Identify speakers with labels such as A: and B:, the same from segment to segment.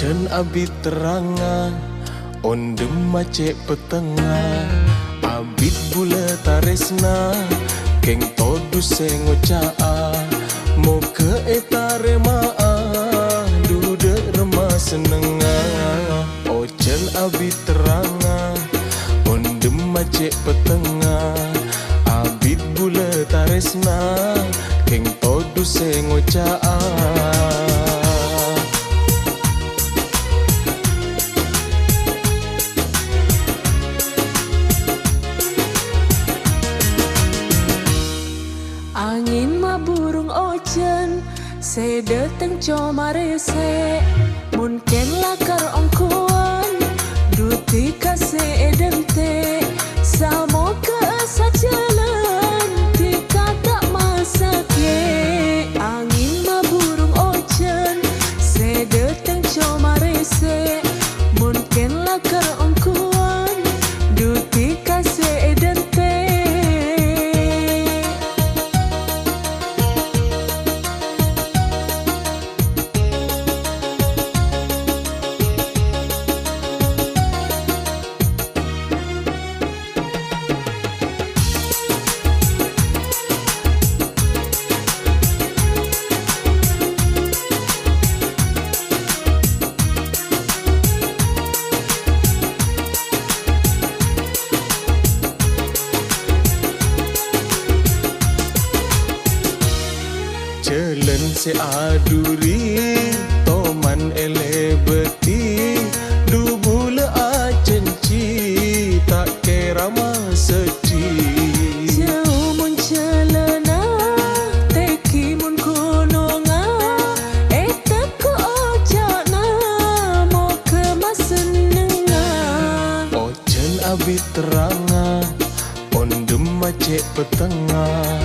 A: Ocean abi teranga ondem macet petengah abit bula taresna keng todu sengocaa moke etare maa dude remah senengah. Ocean abi teranga ondem macet petengah abit bula taresna keng todu sengocaa.
B: Angin ma burung ocean se dateng comare se mungkin lakar ongkuan duti kase edente samo ke asa jalan tika tak masake. Angin ma burung ocean se dateng comare se mungkin lakar ongkuan duti kase edente.
A: Jalan se aduri toman ele beti du bula acenci tak kira sedih.
B: Jauh mun celana teki mun kunonga etek ko ojana mo ke masenenga.
A: Ocean abi teranga ondem macet petengah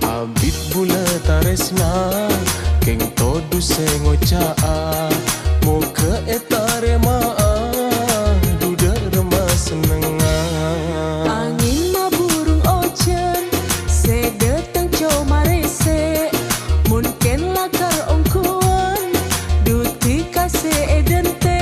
A: abit bula taresna keng todu sengocaa moke etare maa duda remah senengah.
B: Angin ma burung ocean se datang comare se mungkin lakar ongkuan duti kase edente.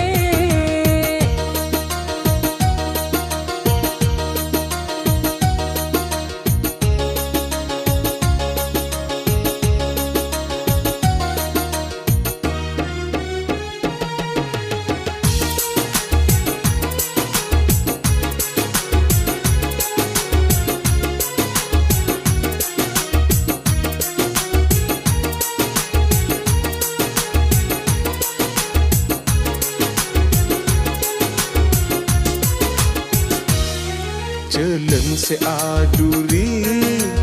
A: Jalan se aduri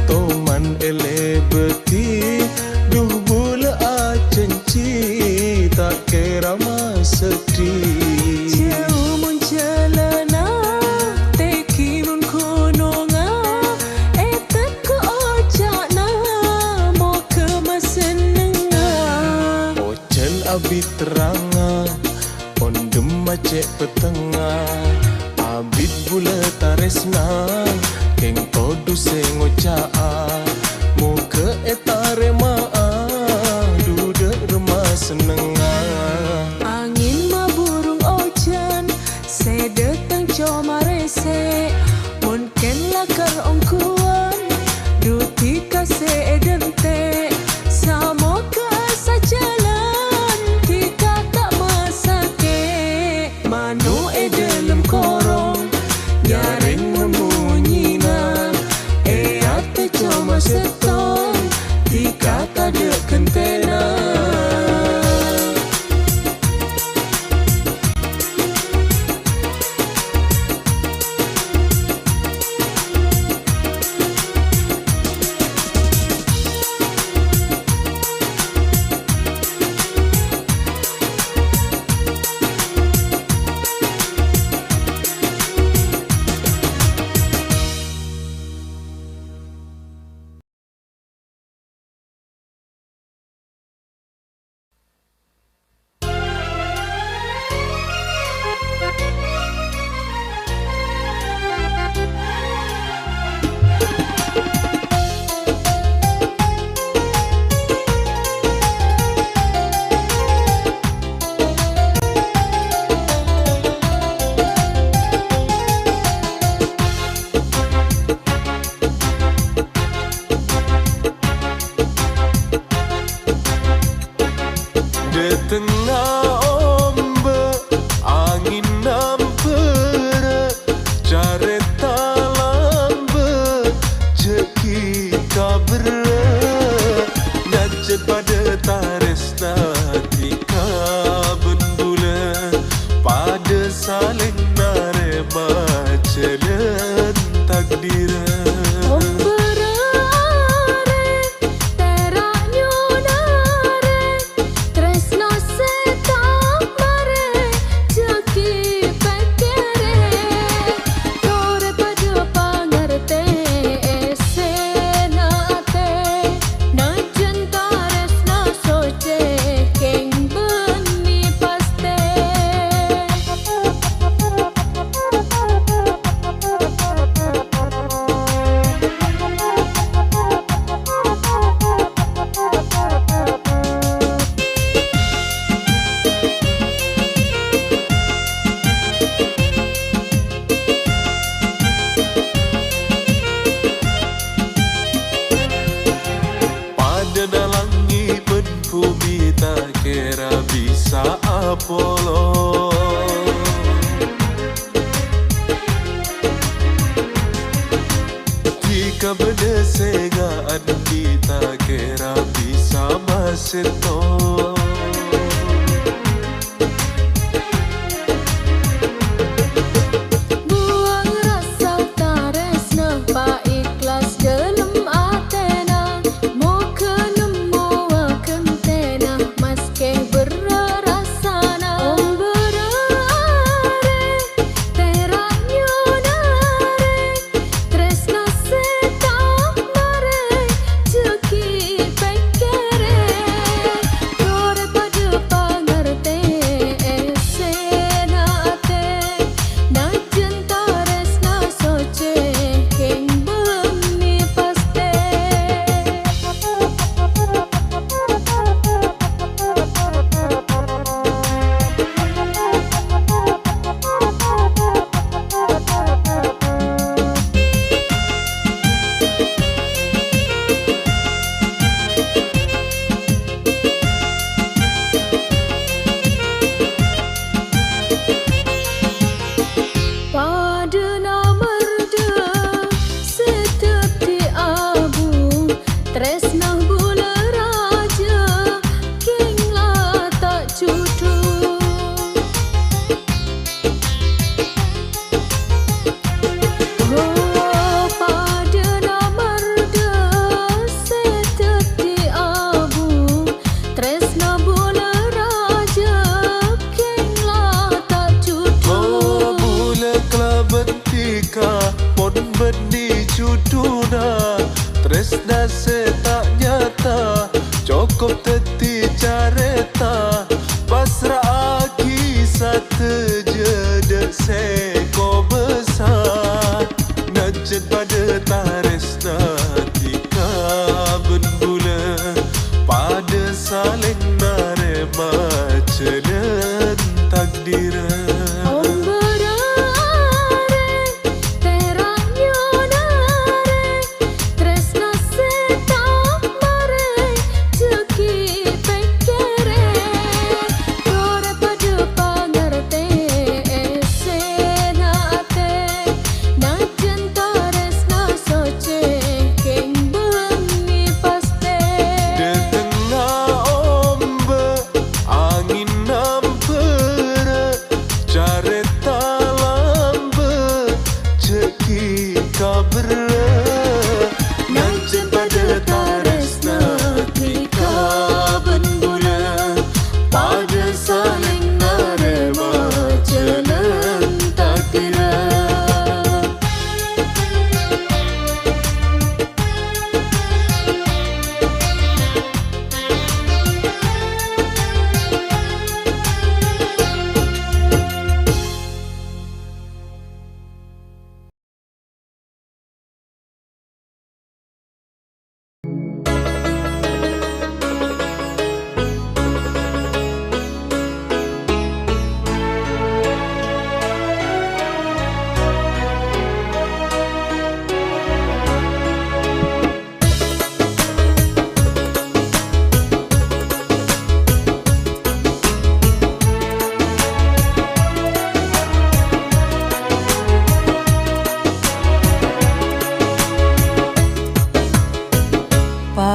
A: toman ele beti duh bula acenci tak kira sedih.
B: Jauh mun celana teki mun kunonga etek ko ojana mo ke masenenga.
A: Ocean abi teranga ondem macet petengah abit bula taresna keng todu sengocaa moke etare maa duda remah senengah.
B: Angin ma burung ocean se datang comare se mungkin lakar ongkuan duti kase edente samo ke asa jalan tika tak masake. Manu e dalam korong nyaring munyinya ate cuma setong tika tak ada kentena.
A: tengah ombak angin nampera careta lambe ceki kabera ngajak pada taresna tika bendula pada saling narema jalan takdira. Dalangi bumi tak kira bisa Apollo jika benda segaan kita kira bisa maseto.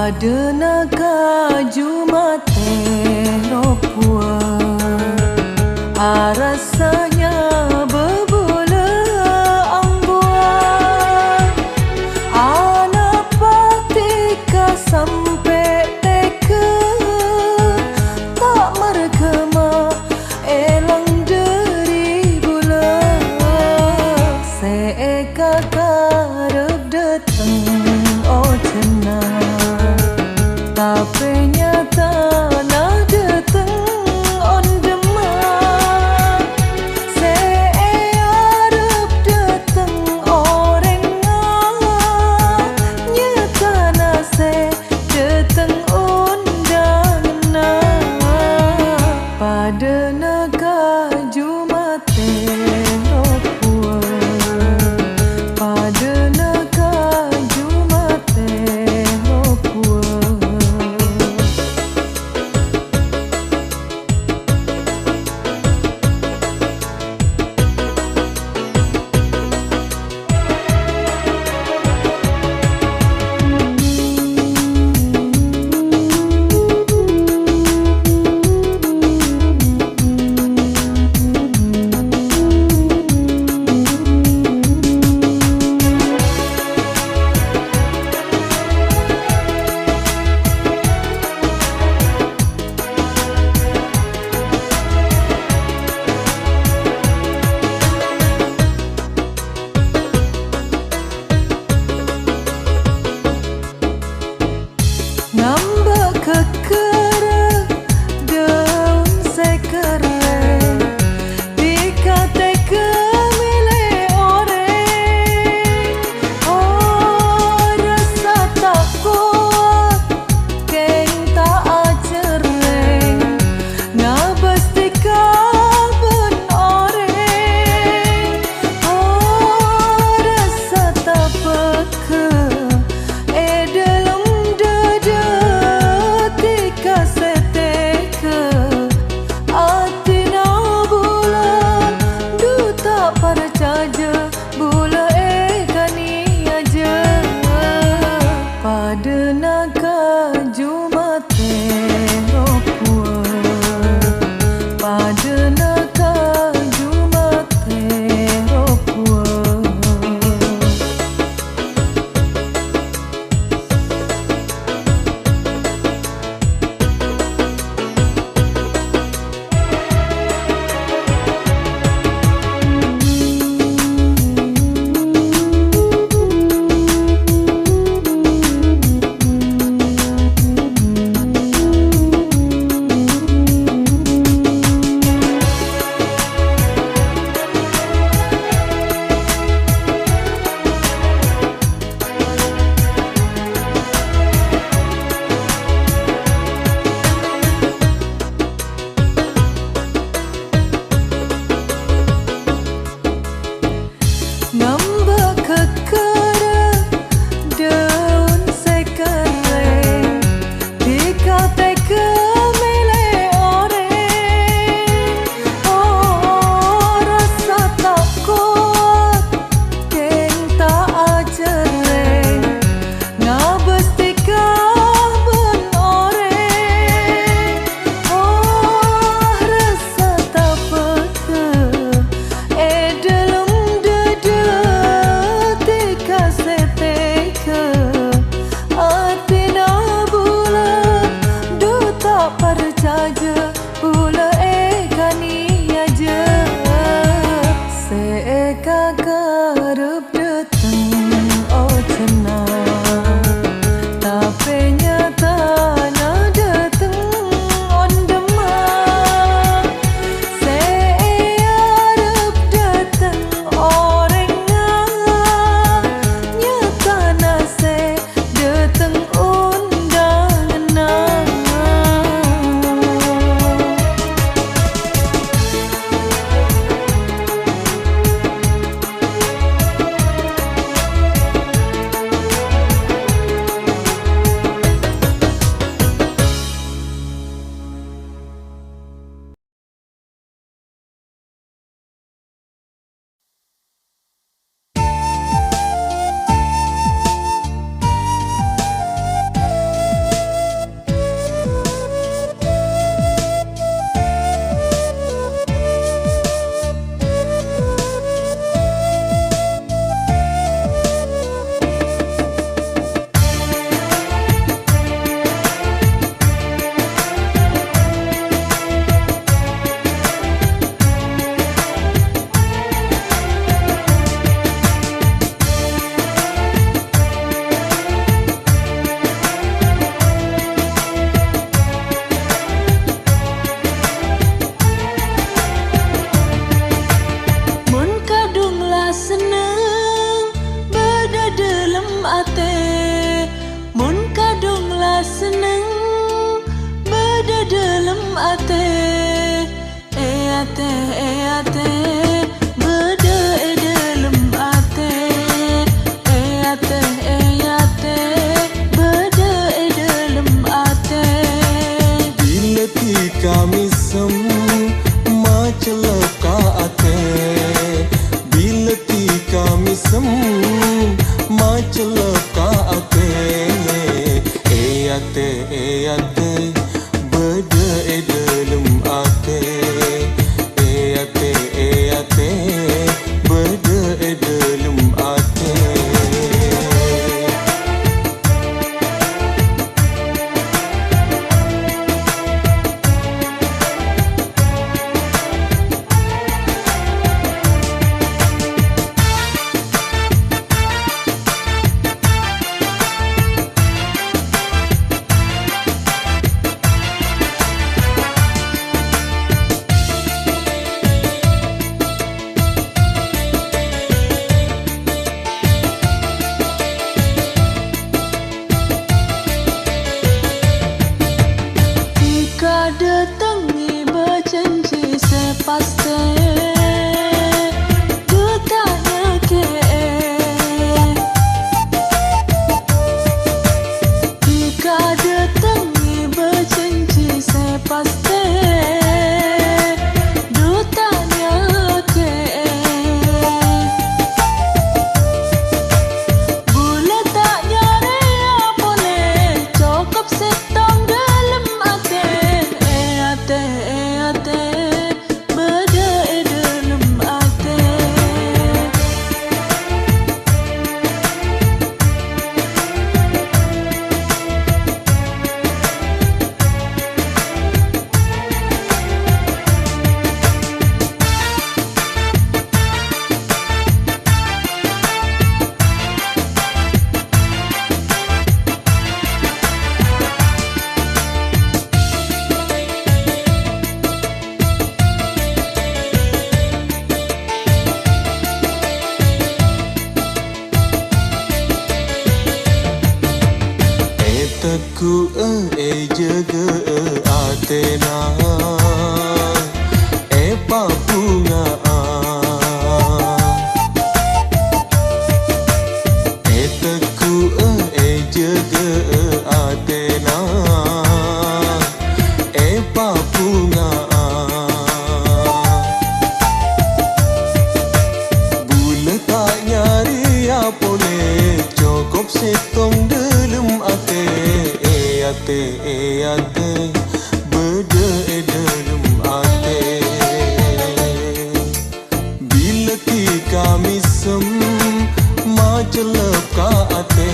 B: pada naga Jumate ropua rasanya berbula ambuan anak patika sampai teka tak mergema elang dari bula seeka karep datang oh tenang tapi nyata nak datang on demam searep datang orang nyata nase datang undangan pada naga Jumate ropua pada naga Jumate ropua. Nambah kekera daun sekereng dikata kemilih orang rasa tak kuat keng tak acereng nabas dikaben orang rasa tak peka dalam tika seteka atina bula duta percaya bula kani aja pada naga Jumate ropua pada naga Jumate ropua. ate mun kadung la seneng beda dalam ate ate beda dalam ate ate beda dalam ate
A: bila kami sem macelaka ate bila kami sem macelaka ate ate beda dalam ate ate beda dalam ate.
B: Datangi berjanji sepasti Dutanya ke Jika datangi berjanji sepasti Dutanya ke Boleh tak nyari boleh cukup setong dalam ate ate beda dalam ate
A: Teku jaga atena papunga teku jaga atena papunga bula tak nyari apone cukup setong dalam ate beda dalam ate bila kami sem macelep ka ate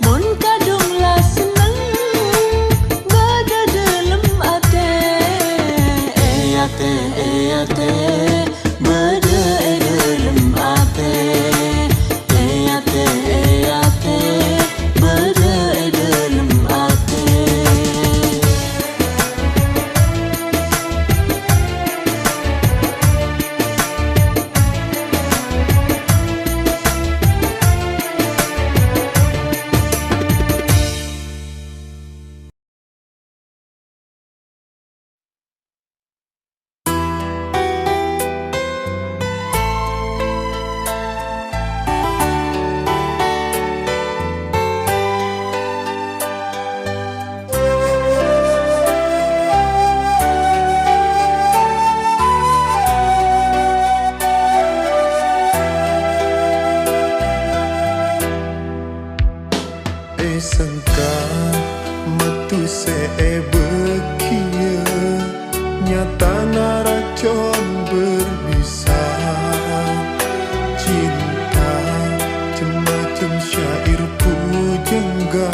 B: mun kadung la seneng beda dalam ate ate beda dalam ate ate beda dalam ate
A: sangka metu sebekia nyata naracon berbisa cinta macam syair pujangga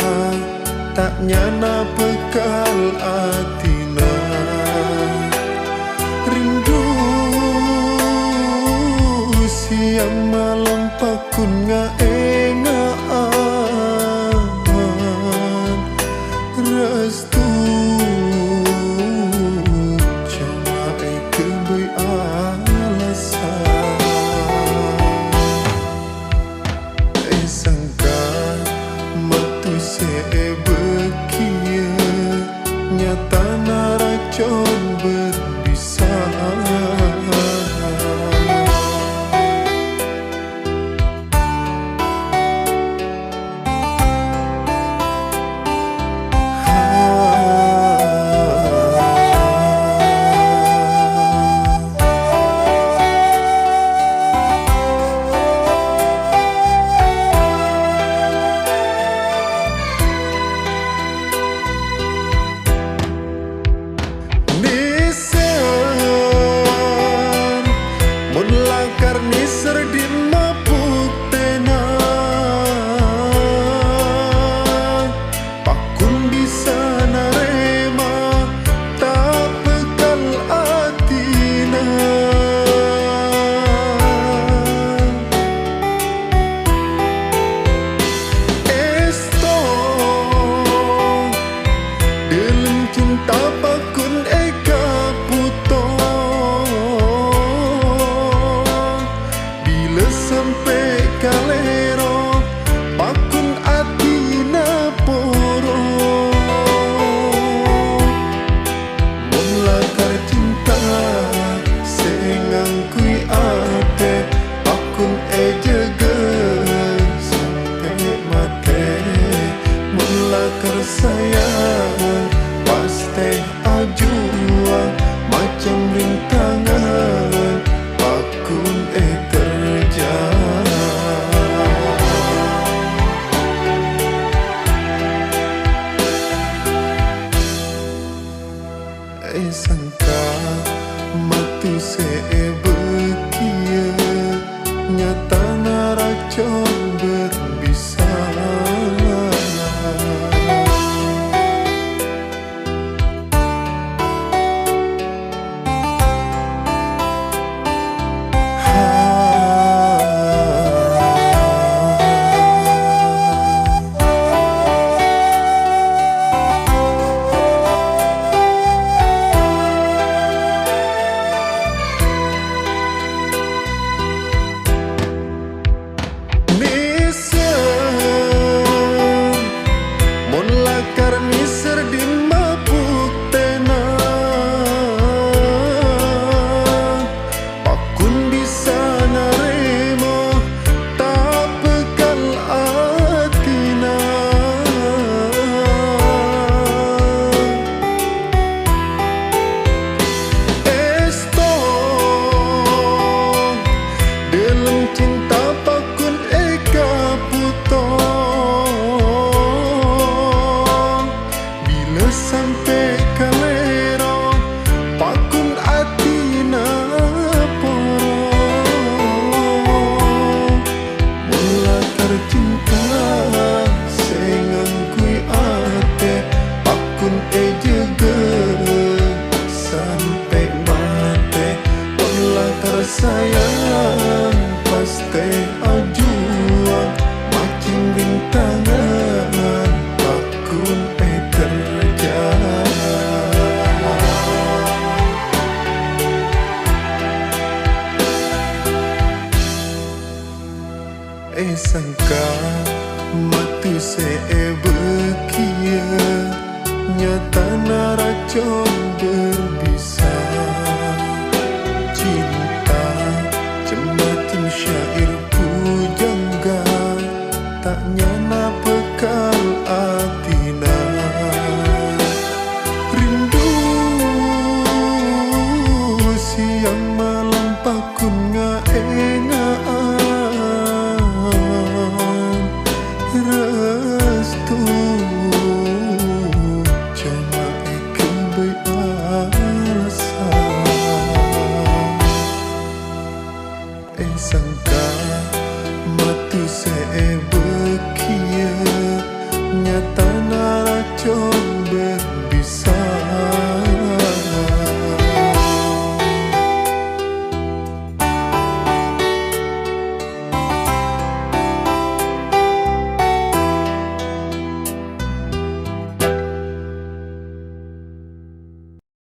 A: tak nyana bekal atina rindu siang malam pakun ngaengaan restu cuma kebui alasan sangka tersayang pasti ajuang macam rintangan pakun terjang. Sangka matu sebekia nyata naracon berbisa. Sampai kalero pakun atina porong mula tercinta sengang kui ate pakun jaga sampai mate mula tersayang pasti ajuang macam rintangan pakun sangka mati sebekia nyata naracon berbisa. Cinta jembatan syair pujangga tak nyana bekal atina. Rindu siang malam pakun ngaengaan restu cuma ikan beralasan. Sangka matu sebekia nyata naracon